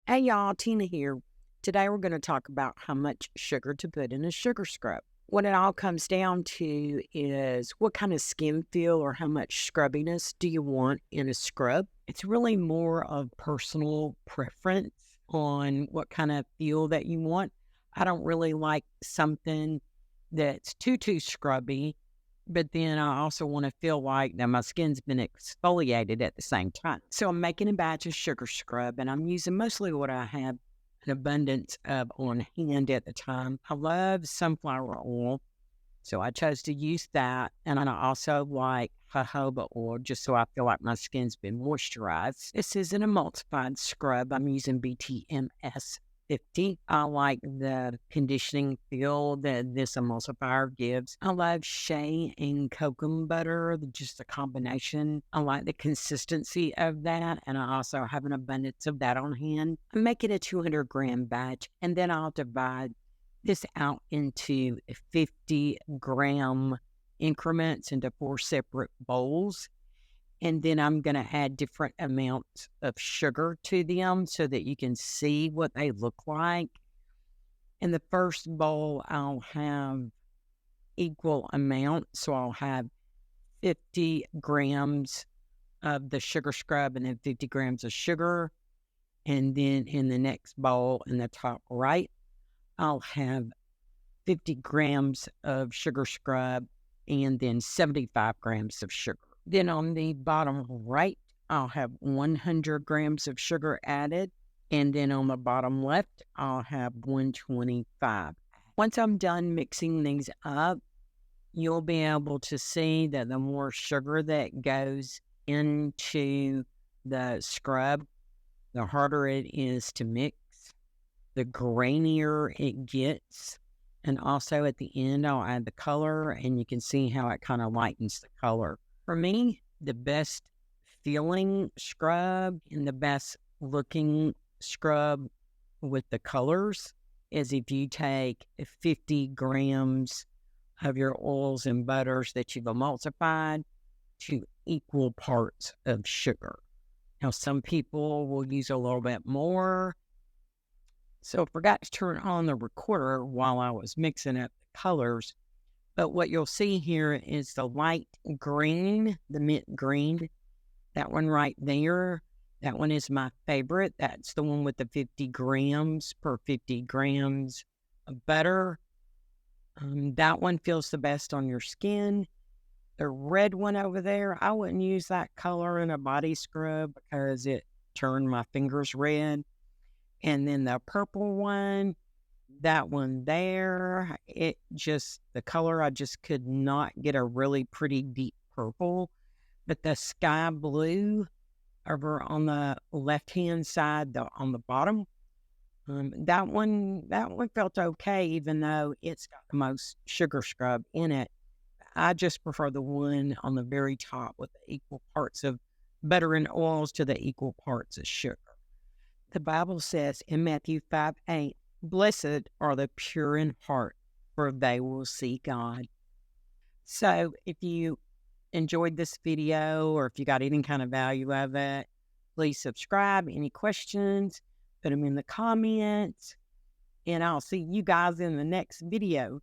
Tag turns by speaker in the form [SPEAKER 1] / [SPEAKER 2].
[SPEAKER 1] Hey y'all, Tina here. Today we're going to talk about how much sugar to put in a sugar scrub. What it all comes down to is what kind of skin feel or how much scrubbiness do you want in a scrub. It's really more of personal preference on what kind of feel that you want. I don't really like something that's too scrubby, but then I also want to feel like that my skin's been exfoliated at the same time. So I'm making a batch of sugar scrub and I'm using mostly what I have an abundance of on hand at the time. I love sunflower oil, so I chose to use that. And I also like jojoba oil just so I feel like my skin's been moisturized. This is an emulsified scrub. I'm using BTMS 50. I like the conditioning feel that this emulsifier gives. I love shea and cocoa butter, just the combination. I like the consistency of that, and I also have an abundance of that on hand. I make it a 200-gram batch, and then I'll divide this out into 50-gram increments into 4 separate bowls. And then I'm going to add different amounts of sugar to them so that you can see what they look like. In the first bowl, I'll have equal amounts. So I'll have 50 grams of the sugar scrub and then 50 grams of sugar. And then in the next bowl in the top right, I'll have 50 grams of sugar scrub and then 75 grams of sugar. Then on the bottom right, I'll have 100 grams of sugar added. And then on the bottom left, I'll have 125. Once I'm done mixing these up, you'll be able to see that the more sugar that goes into the scrub, the harder it is to mix, the grainier it gets. And also at the end, I'll add the color, and you can see how it kind of lightens the color. For me, the best feeling scrub and the best looking scrub with the colors is if you take 50 grams of your oils and butters that you've emulsified to equal parts of sugar. Now, some people will use a little bit more. So I forgot to turn on the recorder while I was mixing up the colors. But what you'll see here is the light green, the mint green, that one right there. That one is my favorite. That's the one with the 50 grams per 50 grams of butter. That one feels the best on your skin. The red one over there, I wouldn't use that color in a body scrub because it turned my fingers red. And then the purple one, that one there, the color, I just could not get a really pretty deep purple. But the sky blue over on the left-hand side, on the bottom, that one felt okay, even though it's got the most sugar scrub in it. I just prefer the one on the very top with the equal parts of butter and oils to the equal parts of sugar. The Bible says in Matthew 5:8, "Blessed are the pure in heart, for they will see God." So if you enjoyed this video or if you got any kind of value of it, please subscribe. Any questions, put them in the comments, and I'll see you guys in the next video.